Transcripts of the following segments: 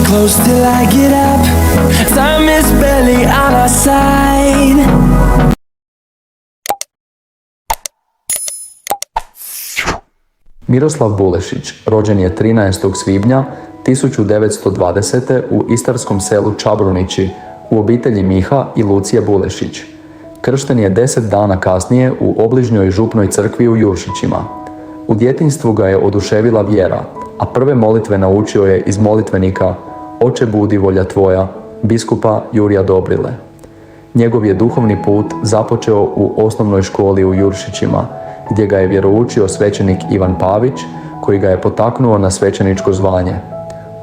close till I get up. Time is barely on our side. Miroslav Bulešić rođen je 13. svibnja 1920. u istarskom selu Čabrunići u obitelji Miha i Lucije Bulešić. Kršten je 10 dana kasnije u obližnjoj župnoj crkvi u Juršićima. U djetinjstvu ga je oduševila vjera, a prve molitve naučio je iz molitvenika Oče budi volja tvoja, biskupa Jurija Dobrile. Njegov je duhovni put započeo u osnovnoj školi u Juršićima, gdje ga je vjeroučio svećenik Ivan Pavić, koji ga je potaknuo na svećeničko zvanje.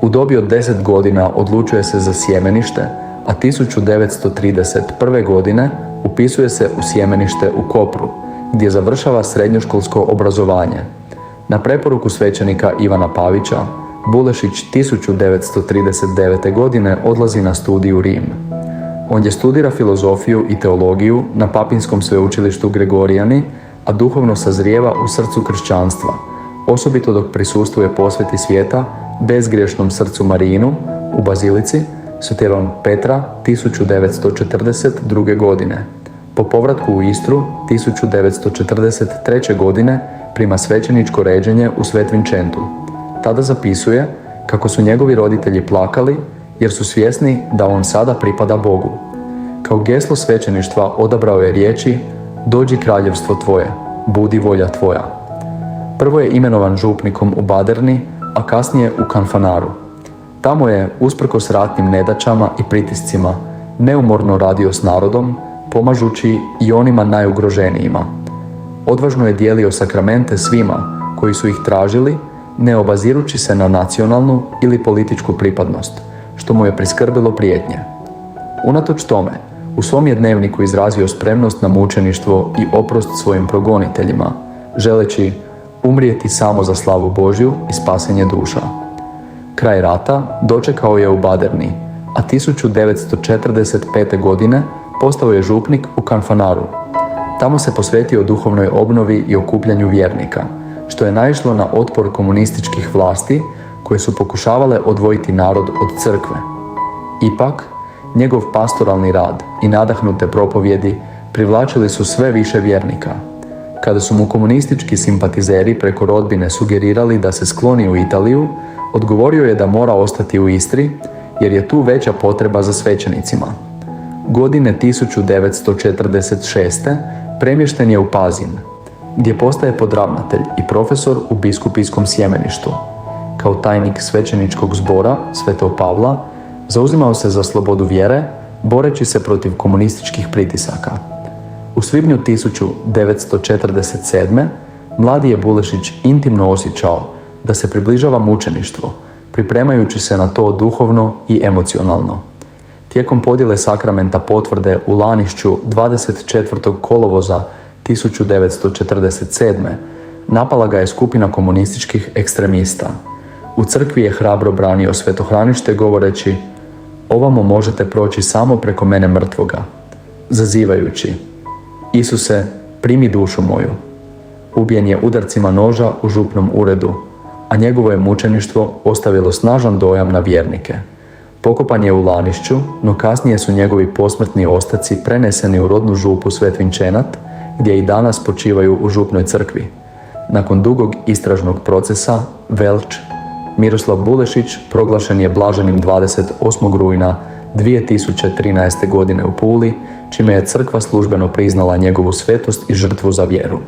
U dobi od 10 godina odlučuje se za sjemenište, a 1931. godine upisuje se u sjemenište u Kopru, gdje završava srednjoškolsko obrazovanje. Na preporuku svećenika Ivana Pavića, Bulešić 1939. godine odlazi na studij u Rim. Ondje studira filozofiju i teologiju na Papinskom sveučilištu Gregorijani, a duhovno sazrijeva u srcu kršćanstva, osobito dok prisustvuje posveti svijeta bezgriješnom srcu Marijinu u Bazilici Svetirog Petra 1942. godine. Po povratku u Istru 1943. godine prima svećeničko ređenje u Svetvinčentu. Tada zapisuje kako su njegovi roditelji plakali jer su svjesni da on sada pripada Bogu. Kao geslo svećeništva odabrao je riječi Dođi kraljevstvo tvoje, budi volja tvoja. Prvo je imenovan župnikom u Baderni, a kasnije u Kanfanaru. Tamo je, usprkos ratnim nedaćama i pritiscima, neumorno radio s narodom, pomažući i onima najugroženijima. Odvažno je dijelio sakramente svima koji su ih tražili, ne obazirući se na nacionalnu ili političku pripadnost, što mu je priskrbilo prijetnje. Unatoč tome, u svom je dnevniku izrazio spremnost na mučeništvo i oprost svojim progoniteljima, želeći umrijeti samo za slavu Božju i spasenje duša. Kraj rata dočekao je u Baderni, a 1945. godine postao je župnik u Kanfanaru. Tamo se posvetio duhovnoj obnovi i okupljanju vjernika, što je naišlo na otpor komunističkih vlasti koje su pokušavale odvojiti narod od crkve. Ipak, njegov pastoralni rad i nadahnute propovjedi privlačili su sve više vjernika. Kada su mu komunistički simpatizeri preko rodbine sugerirali da se skloni u Italiju, odgovorio je da mora ostati u Istri jer je tu veća potreba za svećenicima. Godine 1946. premješten je u Pazin, gdje postaje podravnatelj i profesor u biskupijskom sjemeništu. Kao tajnik svećeničkog zbora Svetog Pavla zauzimao se za slobodu vjere, boreći se protiv komunističkih pritisaka. U svibnju 1947. mladi je Bulešić intimno osjećao da se približava mučeništvo, pripremajući se na to duhovno i emocionalno. Tijekom podjele sakramenta potvrde u Lanišću 24. kolovoza 1947. napala ga je skupina komunističkih ekstremista. U crkvi je hrabro branio svetohranište govoreći ovamo možete proći samo preko mene mrtvoga, zazivajući Isuse, primi dušu moju. Ubijen je udarcima noža u župnom uredu, a njegovo je mučeništvo ostavilo snažan dojam na vjernike. Pokopan je u Lanišću, no kasnije su njegovi posmrtni ostaci preneseni u rodnu župu Svetvinčenat, gdje i danas počivaju u župnoj crkvi. Nakon dugog istražnog procesa, Velč, Miroslav Bulešić proglašen je blaženim 28. rujna 2013. godine u Puli, čime je crkva službeno priznala njegovu svetost i žrtvu za vjeru.